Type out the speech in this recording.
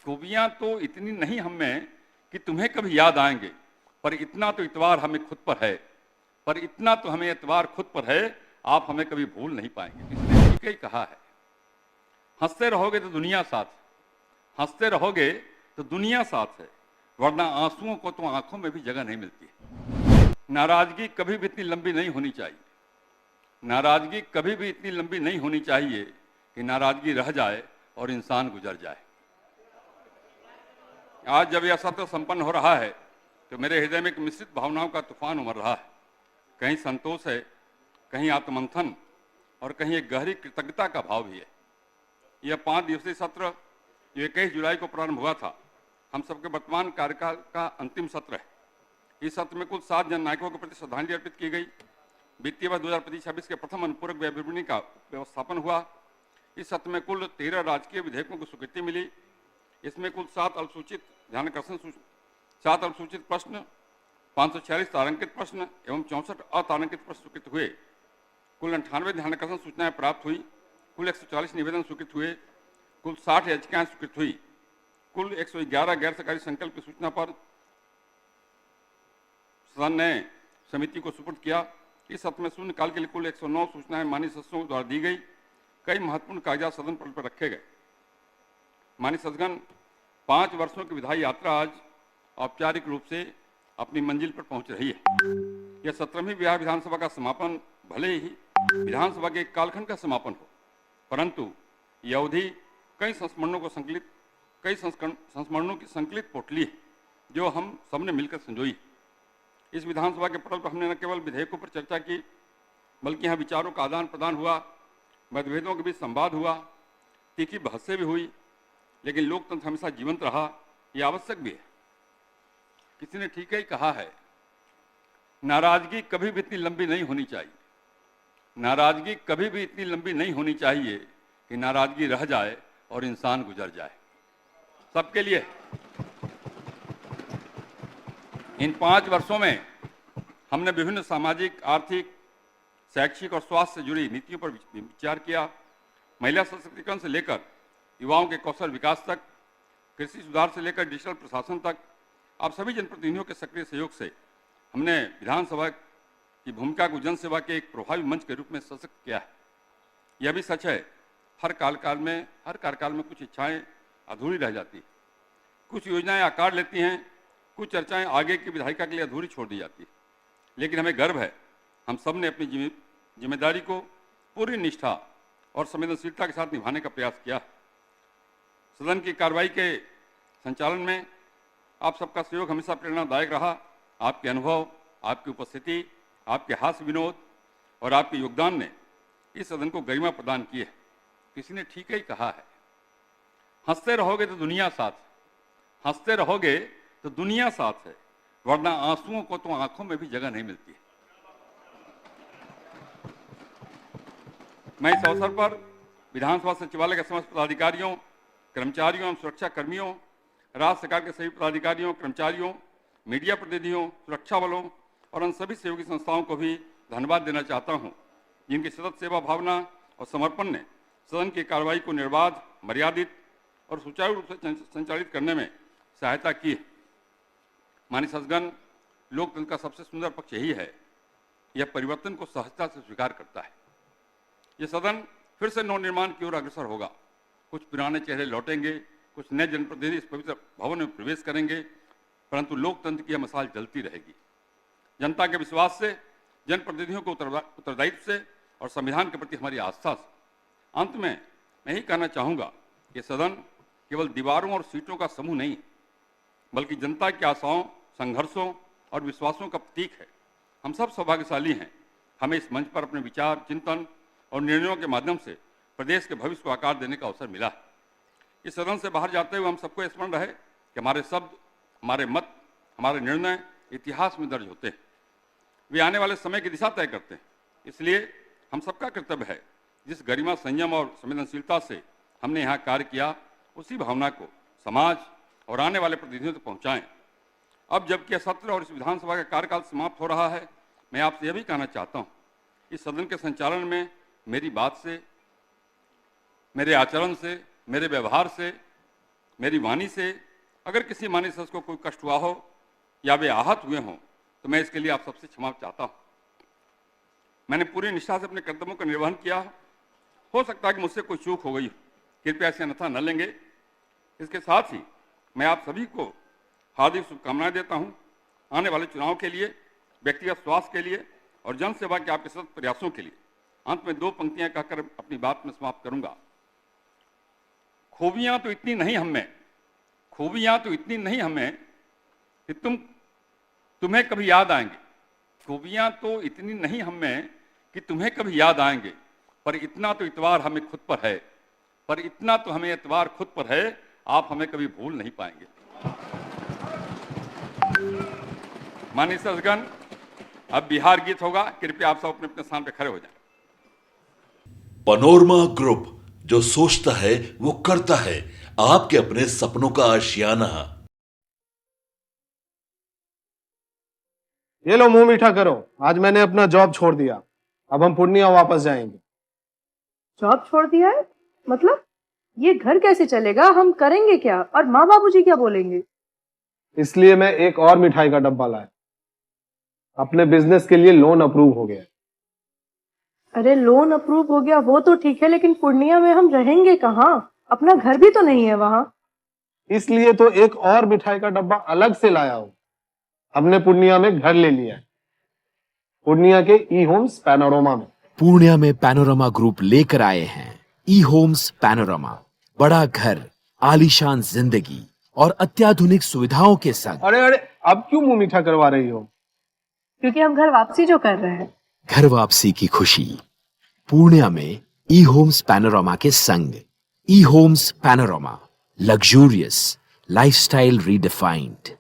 खूबियां तो इतनी नहीं हम में कि तुम्हें कभी याद आएंगे, पर इतना तो इतवार हमें खुद पर है, पर इतना तो हमें एतवार खुद पर है, आप हमें कभी भूल नहीं पाएंगे। इसने ठीक ही कहा है, हंसते रहोगे तो दुनिया साथ, हंसते रहोगे तो दुनिया साथ है, वरना आंसुओं को तो आंखों में भी जगह नहीं मिलती है। नाराजगी कभी भी इतनी लंबी नहीं होनी चाहिए, नाराजगी कभी भी इतनी लंबी नहीं होनी चाहिए कि नाराजगी रह जाए और इंसान गुजर जाए। आज जब यह सत्र संपन्न हो रहा है तो मेरे हृदय में एक मिश्रित भावनाओं का तूफान उमड़ रहा है। कहीं संतोष है, कहीं आत्ममंथन और कहीं एक गहरी कृतज्ञता का भाव भी है। यह 5 दिवसीय सत्र जो 21 जुलाई को प्रारंभ हुआ था, हम सबके वर्तमान कार्यकाल का अंतिम सत्र है। इस सत्र में कुल 7 जननायकों के प्रति श्रद्धांजलि अर्पित की गई। वित्तीय वर्ष 2025-26 के प्रथम अनुपूरक व्यय विवरणी का व्यवस्थापन हुआ। इस सत्र में कुल 13 राजकीय विधेयकों को स्वीकृति मिली। इसमें कुल 7 अल्पसूचित ध्यानाकर्षण 7 अल्पसूचित प्रश्न, 546 तारांकित प्रश्न एवं 64 अतारांकित प्रश्न स्वीकृत हुए। कुल 98 ध्यानाकर्षण सूचनाएं प्राप्त हुई। कुल 140 निवेदन स्वीकृत हुए। कुल 60 याचिकाएं स्वीकृत हुई। कुल 111 गैर सरकारी संकल्प की सूचना पर सदन ने समिति को सुपुर्द किया। इस सत्र में शून्यकाल के लिए कुल 109 सूचनाएं माननीय सदस्यों द्वारा दी गई। कई महत्वपूर्ण कागजात सदन पटल पर रखे गए। माननीय सदस्यगण, 5 वर्षों की विधायी यात्रा आज औपचारिक रूप से अपनी मंजिल पर पहुंच रही है। यह 17वीं बिहार विधानसभा का समापन भले ही विधानसभा के एक कालखंड का समापन हो, परंतु यह अवधि कई संस्मरणों की संकलित पोटली है जो हम सबने मिलकर संजोई। इस विधानसभा के पटल पर हमने न केवल विधेयकों पर चर्चा की, बल्कि यहाँ विचारों का आदान प्रदान हुआ, मतभेदों के बीच संवाद हुआ, तीखी बहसें भी हुई। लेकिन लोकतंत्र हमेशा जीवंत रहा, यह आवश्यक भी है। किसी ने ठीक ही कहा है, नाराजगी कभी भी इतनी लंबी नहीं होनी चाहिए, नाराजगी कभी भी इतनी लंबी नहीं होनी चाहिए कि नाराजगी रह जाए और इंसान गुजर जाए। सबके लिए इन 5 वर्षों में हमने विभिन्न सामाजिक, आर्थिक, शैक्षिक और स्वास्थ्य से जुड़ी नीतियों पर विचार किया। महिला सशक्तिकरण से लेकर युवाओं के कौशल विकास तक, कृषि सुधार से लेकर डिजिटल प्रशासन तक, आप सभी जनप्रतिनिधियों के सक्रिय सहयोग से हमने विधानसभा की भूमिका को जनसेवा के एक प्रभावी मंच के रूप में सशक्त किया है। यह भी सच है, हर कार्यकाल में कुछ इच्छाएं अधूरी रह जाती, कुछ योजनाएं आकार लेती हैं, कुछ चर्चाएं आगे की विधायिका के लिए अधूरी छोड़ दी जाती है। लेकिन हमें गर्व है, हम सब ने अपनी जिम्मेदारी को पूरी निष्ठा और संवेदनशीलता के साथ निभाने का प्रयास किया। सदन की कार्रवाई के संचालन में आप सबका सहयोग हमेशा प्रेरणादायक रहा। आपके अनुभव, आपकी उपस्थिति, आपके हास्य विनोद और आपके योगदान ने इस सदन को गरिमा प्रदान की है। किसी ने ठीक ही कहा है, हंसते रहोगे तो दुनिया साथ, हंसते रहोगे तो दुनिया साथ है, वरना आंसुओं को तो आंखों में भी जगह नहीं मिलती है। मैं इस अवसर पर विधानसभा सचिवालय के समस्त पदाधिकारियों, कर्मचारियों एवं सुरक्षा कर्मियों, राज्य सरकार के सभी पदाधिकारियों, कर्मचारियों, मीडिया प्रतिनिधियों, सुरक्षा बलों और उन सभी सहयोगी संस्थाओं को भी धन्यवाद देना चाहता हूं, जिनकी सतत सेवा भावना और समर्पण ने सदन की कार्रवाई को निर्बाध, मर्यादित और सुचारू रूप से संचालित करने में सहायता की है। माननीय सदस्यगण, लोकतंत्र का सबसे सुंदर पक्ष यही है, यह परिवर्तन को सहजता से स्वीकार करता है। यह सदन फिर से नवनिर्माण की ओर अग्रसर होगा। कुछ पुराने चेहरे लौटेंगे, कुछ नए जनप्रतिनिधि इस पवित्र भवन में प्रवेश करेंगे, परंतु लोकतंत्र की यह मशाल जलती रहेगी। जनता के विश्वास से, जनप्रतिनिधियों को उत्तरदायित्व से और संविधान के प्रति हमारी आस्था से। अंत में मैं यही कहना चाहूँगा कि सदन केवल दीवारों और सीटों का समूह नहीं, बल्कि जनता की आशाओं, संघर्षों और विश्वासों का प्रतीक है। हम सब सौभाग्यशाली हैं, हमें इस मंच पर अपने विचार, चिंतन और निर्णयों के माध्यम से प्रदेश के भविष्य को आकार देने का अवसर मिला। इस सदन से बाहर जाते हुए हम सबको स्मरण रहे कि हमारे शब्द, हमारे मत, हमारे निर्णय इतिहास में दर्ज होते हैं। वे आने वाले समय की दिशा तय करते हैं। इसलिए हम सबका कर्तव्य है, जिस गरिमा, संयम और संवेदनशीलता से हमने यहाँ कार्य किया, उसी भावना को समाज और आने वाले प्रतिनिधियों तक पहुँचाएं। अब जबकि यह सत्र और इस विधानसभा का कार्यकाल समाप्त हो रहा है, मैं आपसे यह भी कहना चाहता हूँ, इस सदन के संचालन में मेरी बात से, मेरे आचरण से, मेरे व्यवहार से मेरी वाणी से अगर किसी माननीय सदस्य को कोई कष्ट हुआ हो या वे आहत हुए हों तो मैं इसके लिए आप सबसे क्षमा चाहता हूं। मैंने पूरी निष्ठा से अपने कर्तव्यों का निर्वहन किया। हो सकता है कि मुझसे कोई चूक हो गई हो, कृपया इसे अन्यथा न लेंगे। इसके साथ ही मैं आप सभी को हार्दिक शुभकामनाएं देता हूं आने वाले चुनाव के लिए, व्यक्तिगत स्वास्थ्य के लिए और जन सेवा के आपके सतत प्रयासों के लिए। अंत में 2 पंक्तियां कहकर अपनी बात में समाप्त करूंगा। खूबियां तो इतनी नहीं हमें कि तुम्हें कभी याद आएंगे। खूबियां तो इतनी नहीं हमें कि तुम्हें कभी याद आएंगे, पर इतना तो इतबार हमें खुद पर है, आप हमें कभी भूल नहीं पाएंगे। माननीय सदस्यगण, अब बिहार गीत होगा। कृपया आप सब अपने अपने स्थान पर खड़े हो जाएं। पैनोरमा ग्रुप, जो सोचता है वो करता है, आपके अपने सपनों का आशियाना। ये लो मुंह मीठा करो, आज मैंने अपना जॉब छोड़ दिया। अब हम पूर्णिया वापस जाएंगे। जॉब छोड़ दिया है? मतलब ये घर कैसे चलेगा? हम करेंगे क्या? और माँ बाबूजी क्या बोलेंगे? इसलिए मैं एक और मिठाई का डब्बा लाया। अपने बिजनेस के लिए लोन अप्रूव हो गया। अरे लोन अप्रूव हो गया वो तो ठीक है, लेकिन पूर्णिया में हम रहेंगे कहाँ? अपना घर भी तो नहीं है वहां। इसलिए तो एक और मिठाई का डब्बा अलग से लाया हूं। हमने पूर्णिया में घर ले लिया है, पूर्णिया के ई होम्स पैनोरमा में। पूर्णिया में पैनोरमा ग्रुप लेकर आए हैं ई होम्स पैनोरमा। बड़ा घर, आलीशान जिंदगी और अत्याधुनिक सुविधाओं के संग। अरे अरे, अब क्यों मुंह मीठा करवा रही हो? क्योंकि हम घर वापसी जो कर रहे हैं। घर वापसी की खुशी पूर्णिया में ई होम्स पैनोरमा के संग। ई homes panorama, luxurious lifestyle redefined.